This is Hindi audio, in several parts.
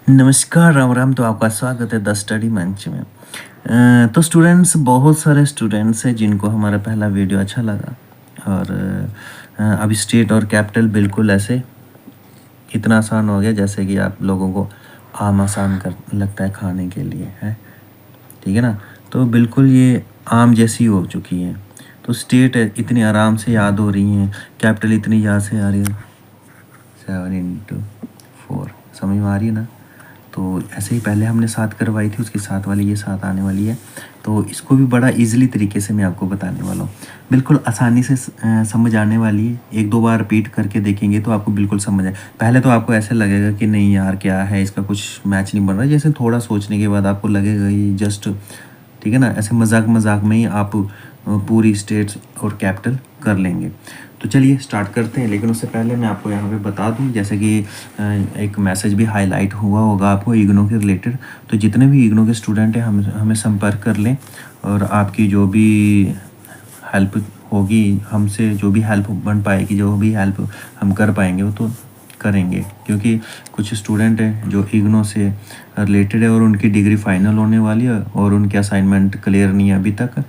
नमस्कार, राम राम। तो आपका स्वागत है द स्टडी मंच में। तो स्टूडेंट्स, बहुत सारे स्टूडेंट्स हैं जिनको हमारा पहला वीडियो अच्छा लगा और अभी स्टेट और कैपिटल बिल्कुल ऐसे इतना आसान हो गया जैसे कि आप लोगों को आम आसान कर लगता है खाने के लिए है। ठीक है ना। तो बिल्कुल ये आम जैसी हो चुकी है। तो स्टेट इतनी आराम से याद हो रही हैं, कैपिटल इतनी याद से आ रही है। 7 × 4 समझ में आ रही है ना। तो ऐसे ही पहले हमने 7 करवाई थी, उसके साथ वाली ये 7 आने वाली है। तो इसको भी बड़ा इजीली तरीके से मैं आपको बताने वाला हूँ, बिल्कुल आसानी से समझ आने वाली है। एक दो बार रिपीट करके देखेंगे तो आपको बिल्कुल समझ आए। पहले तो आपको ऐसे लगेगा कि नहीं यार क्या है, इसका कुछ मैच नहीं बन रहा। जैसे थोड़ा सोचने के बाद आपको लगेगा ये जस्ट ठीक है ना, ऐसे मजाक मजाक में ही आप पूरी स्टेट्स और कैपिटल कर लेंगे। तो चलिए स्टार्ट करते हैं, लेकिन उससे पहले मैं आपको यहाँ पे बता दूँ, जैसे कि एक मैसेज भी हाईलाइट हुआ होगा आपको इग्नो के रिलेटेड। तो जितने भी इग्नो के स्टूडेंट हैं हमें संपर्क कर लें और आपकी जो भी हेल्प होगी, हमसे जो भी हेल्प बन पाएगी, जो भी हेल्प हम कर पाएंगे वो तो करेंगे। क्योंकि कुछ स्टूडेंट हैं जो इग्नो से रिलेटेड है और उनकी डिग्री फाइनल होने वाली है और उनके असाइनमेंट क्लियर नहीं है अभी तक।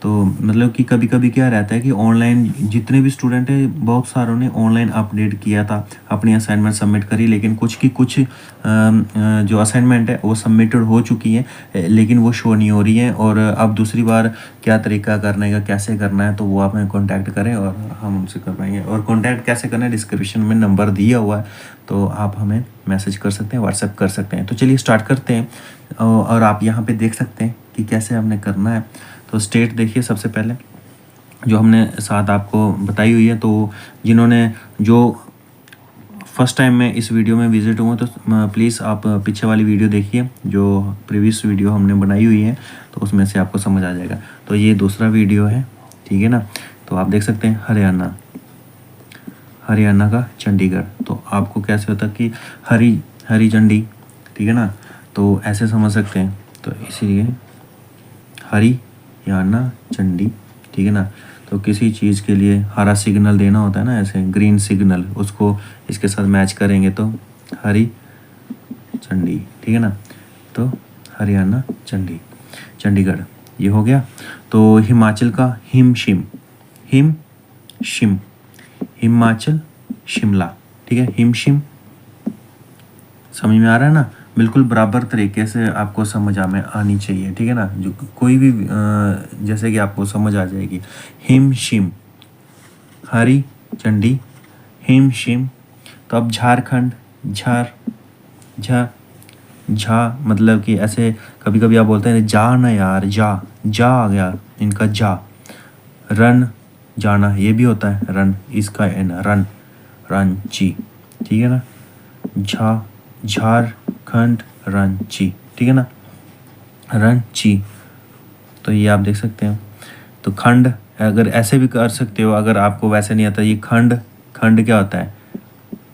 तो मतलब कि कभी कभी क्या रहता है कि ऑनलाइन जितने भी स्टूडेंट हैं, बहुत सारों ने ऑनलाइन अपडेट किया था, अपनी असाइनमेंट सबमिट करी, लेकिन कुछ जो असाइनमेंट है वो सबमिटेड हो चुकी है लेकिन वो शो नहीं हो रही है। और अब दूसरी बार क्या तरीका करने का, कैसे करना है, तो वो आप हमें कॉन्टैक्ट करें और हम उनसे कर पाएंगे। और कॉन्टैक्ट कैसे करना है, डिस्क्रिप्शन में नंबर दिया हुआ है, तो आप हमें मैसेज कर सकते हैं, व्हाट्सएप कर सकते हैं। तो चलिए स्टार्ट करते हैं और आप यहाँ पे देख सकते हैं कि कैसे हमने करना है। तो स्टेट देखिए, सबसे पहले जो हमने साथ आपको बताई हुई है। तो जिन्होंने जो फर्स्ट टाइम में इस वीडियो में विजिट हुआ तो प्लीज़ आप पीछे वाली वीडियो देखिए, जो प्रीवियस वीडियो हमने बनाई हुई है, तो उसमें से आपको समझ आ जाएगा। तो ये दूसरा वीडियो है, ठीक है ना। तो आप देख सकते हैं हरियाणा का चंडीगढ़। तो आपको कैसे होता है कि हरी झंडी, ठीक है ना, तो ऐसे समझ सकते हैं। तो इसीलिए हरियाणा चंडी, ठीक है ना। तो किसी चीज़ के लिए हरा सिग्नल देना होता है ना, ऐसे ग्रीन सिग्नल, उसको इसके साथ मैच करेंगे तो हरी चंडी, ठीक है ना। तो हरियाणा चंडीगढ़ ये हो गया। तो हिमाचल का हिमशिम हिमाचल शिमला, ठीक है, हिमशिम। समझ में आ रहा है ना। बिल्कुल बराबर तरीके से आपको समझ में आनी चाहिए, ठीक है ना। जो कोई भी जैसे कि आपको समझ आ जाएगी। हिम शिम, हरी चंडी, हिम शिम। तो अब झारखंड, झा मतलब कि ऐसे कभी कभी आप बोलते हैं जा ना यार, जा आ गया इनका जा। रन जाना, ये भी होता है रन, इसका है ना रन, रांची, ठीक है ना। झारखंड रांची, ठीक है ना, रांची। तो ये आप देख सकते हैं। तो खंड अगर ऐसे भी कर सकते हो, अगर आपको वैसे नहीं आता। ये खंड क्या होता है,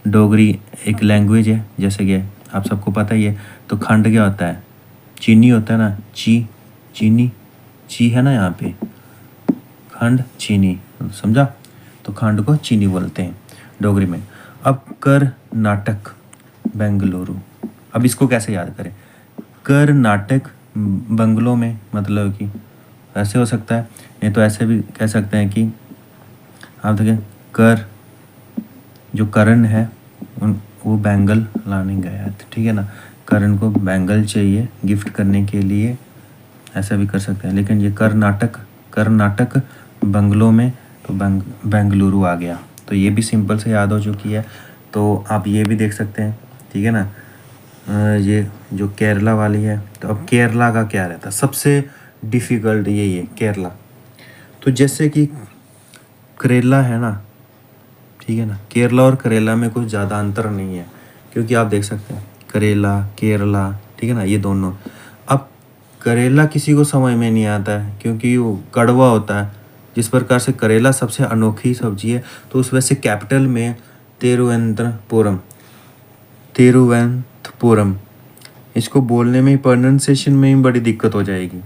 डोगरी एक लैंग्वेज है जैसे कि आप सबको पता ही है। तो खंड क्या होता है, चीनी होता है ना, चीनी है ना यहाँ पे, खंड चीनी, समझा। तो खंड को चीनी बोलते हैं डोगरी में। अब कर्नाटक बेंगलुरु, अब इसको कैसे याद करें। कर्नाटक बंगलो में, मतलब कि ऐसे हो सकता है, नहीं तो ऐसे भी कह सकते हैं कि आप देखें कर जो करण है वो बैंगल लाने गया है, ठीक है ना। करण को बैंगल चाहिए गिफ्ट करने के लिए, ऐसा भी कर सकते हैं। लेकिन ये कर्नाटक बंगलो में, तो बेंगलुरु आ गया। तो ये भी सिंपल से याद हो चुकी है। तो आप ये भी देख सकते हैं, ठीक है ना। ये जो केरला वाली है, तो अब केरला का क्या रहता है, सबसे डिफ़िकल्ट यही है केरला। तो जैसे कि करेला है ना, ठीक है ना, केरला और करेला में कुछ ज़्यादा अंतर नहीं है, क्योंकि आप देख सकते हैं करेला केरला, ठीक है ना, ये दोनों। अब करेला किसी को समझ में नहीं आता है क्योंकि वो कड़वा होता है। जिस प्रकार से करेला सबसे अनोखी सब्जी है, तो उस वजह से कैपिटल में तिरुवनंतपुरम, इसको बोलने में, प्रोनाउंसिएशन में ही बड़ी दिक्कत हो जाएगी।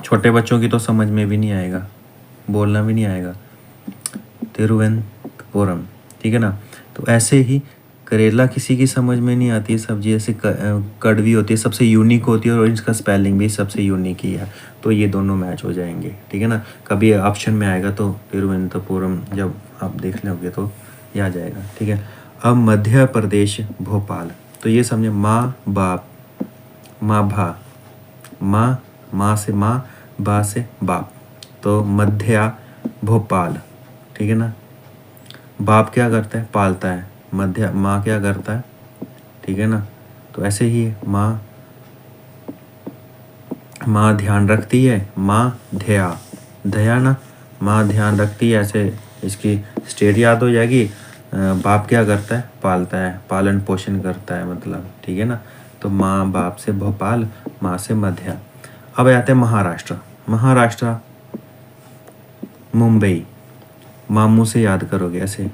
छोटे बच्चों की तो समझ में भी नहीं आएगा, बोलना भी नहीं आएगा, तिरुवनंतपुरम, ठीक है ना। तो ऐसे ही करेला किसी की समझ में नहीं आती है सब्जी, ऐसे कड़वी होती है, सबसे यूनिक होती है और इसका स्पेलिंग भी सबसे यूनिक ही है। तो ये दोनों मैच हो जाएंगे, ठीक है ना। कभी ऑप्शन में आएगा तो तिरुवनंतपुरम, जब आप देख लोगे तो ये आ जाएगा, ठीक है। अब मध्य प्रदेश भोपाल, तो ये समझे माँ बाप, माँ भा, माँ से माँ, बा से बाप, तो मध्या भोपाल, ठीक है ना। बाप क्या करता है, पालता है। मध्य माँ क्या करता है, ठीक है ना। तो ऐसे ही माँ ध्यान रखती है, माँ धया ना, माँ ध्यान रखती है, ऐसे इसकी स्टेट याद हो जाएगी। बाप क्या करता है, पालता है, पालन पोषण करता है मतलब, ठीक है ना। तो माँ बाप से भोपाल, माँ से मध्य। अब आते हैं महाराष्ट्र मुंबई, मामू से याद करोगे ऐसे,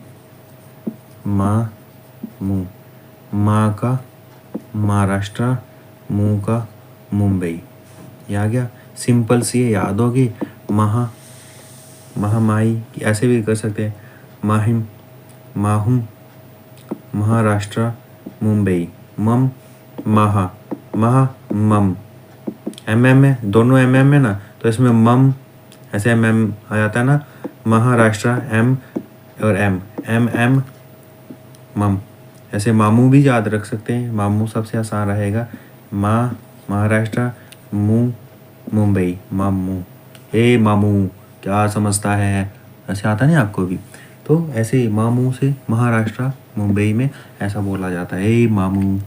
माँ का महाराष्ट्र, मुँह का मुंबई, ये आ गया। सिंपल सी है, याद होगी। महामाई ऐसे भी कर सकते हैं, माहूम महाराष्ट्र मुंबई, मम मम, MM है, दोनों MM है ना, तो इसमें मम ऐसे MM आ जाता है ना। महाराष्ट्र M और MM मम, ऐसे मामू भी याद रख सकते हैं, मामू सबसे आसान रहेगा। महाराष्ट्र, मुंबई, मामू। हे मामू क्या समझता है, ऐसे आता नहीं आपको भी। तो ऐसे मामू से महाराष्ट्र मुंबई में ऐसा बोला जाता है, हे मामू।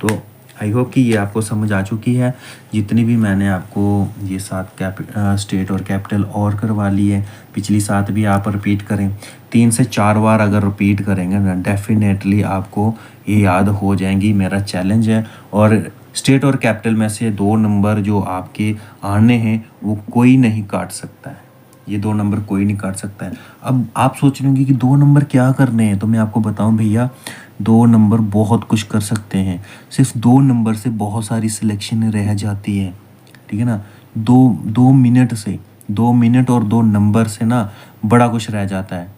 तो आई होप कि ये आपको समझ आ चुकी है। जितनी भी मैंने आपको ये 7 स्टेट और कैपिटल और करवा ली है, पिछली 7 भी आप रिपीट करें। 3 से 4 बार अगर रिपीट करेंगे ना, डेफिनेटली आपको ये याद हो जाएंगी, मेरा चैलेंज है। और स्टेट और कैपिटल में से 2 नंबर जो आपके आने हैं वो कोई नहीं काट सकता है, ये 2 नंबर कोई नहीं काट सकता है। अब आप सोच रहे होंगे कि 2 नंबर क्या करने हैं, तो मैं आपको बताऊं भैया, 2 नंबर बहुत कुछ कर सकते हैं। सिर्फ 2 नंबर से बहुत सारी सिलेक्शन रह जाती है, ठीक है ना। 2 मिनट से, 2 मिनट और 2 नंबर से ना बड़ा कुछ रह जाता है।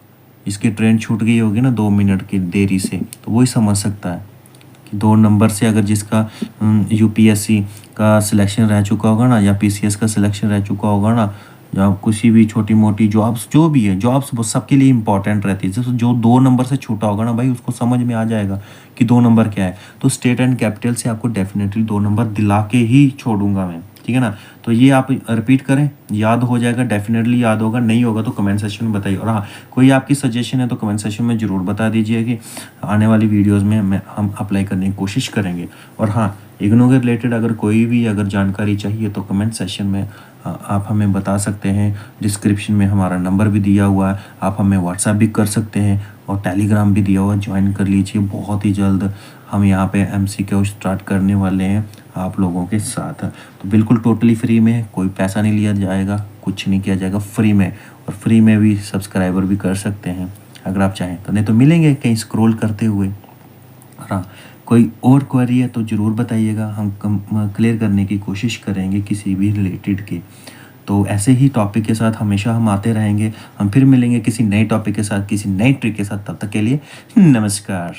इसकी ट्रेन छूट गई होगी ना 2 मिनट की देरी से, तो वही समझ सकता है कि 2 नंबर से अगर जिसका UPSC का सिलेक्शन रह चुका होगा ना, या PCS का सिलेक्शन रह चुका होगा ना, या किसी भी छोटी मोटी जॉब्स जो भी है, जॉब्स वो सबके लिए इंपॉर्टेंट रहती है। जैसे जो 2 नंबर से छूटा होगा ना भाई, उसको समझ में आ जाएगा कि 2 नंबर क्या है। तो स्टेट एंड कैपिटल से आपको डेफिनेटली 2 नंबर दिला के ही छोड़ूंगा मैं, ठीक है ना। तो ये आप रिपीट करें, याद हो जाएगा, डेफिनेटली याद होगा। नहीं होगा तो कमेंट सेक्शन में बताइए। और हाँ, कोई आपकी सजेशन है तो कमेंट सेक्शन में ज़रूर बता दीजिए कि आने वाली वीडियोस में हम अप्लाई करने की कोशिश करेंगे। और हाँ, इग्नू के रिलेटेड अगर कोई भी अगर जानकारी चाहिए तो कमेंट सेक्शन में आप हमें बता सकते हैं। डिस्क्रिप्शन में हमारा नंबर भी दिया हुआ है, आप हमें व्हाट्सएप भी कर सकते हैं, और टेलीग्राम भी दिया हुआ है, ज्वाइन कर लीजिए। बहुत ही जल्द हम यहाँ पे MCQ स्टार्ट करने वाले हैं आप लोगों के साथ। तो बिल्कुल टोटली फ्री में, कोई पैसा नहीं लिया जाएगा, कुछ नहीं किया जाएगा, फ्री में। और फ्री में भी सब्सक्राइबर भी कर सकते हैं अगर आप चाहें तो, नहीं तो मिलेंगे कहीं स्क्रॉल करते हुए। हाँ, कोई और क्वेरी है तो ज़रूर बताइएगा, हम क्लियर करने की कोशिश करेंगे किसी भी रिलेटेड के। तो ऐसे ही टॉपिक के साथ हमेशा हम आते रहेंगे। हम फिर मिलेंगे किसी नए टॉपिक के साथ, किसी नई ट्रिक के साथ। तब तक के लिए नमस्कार।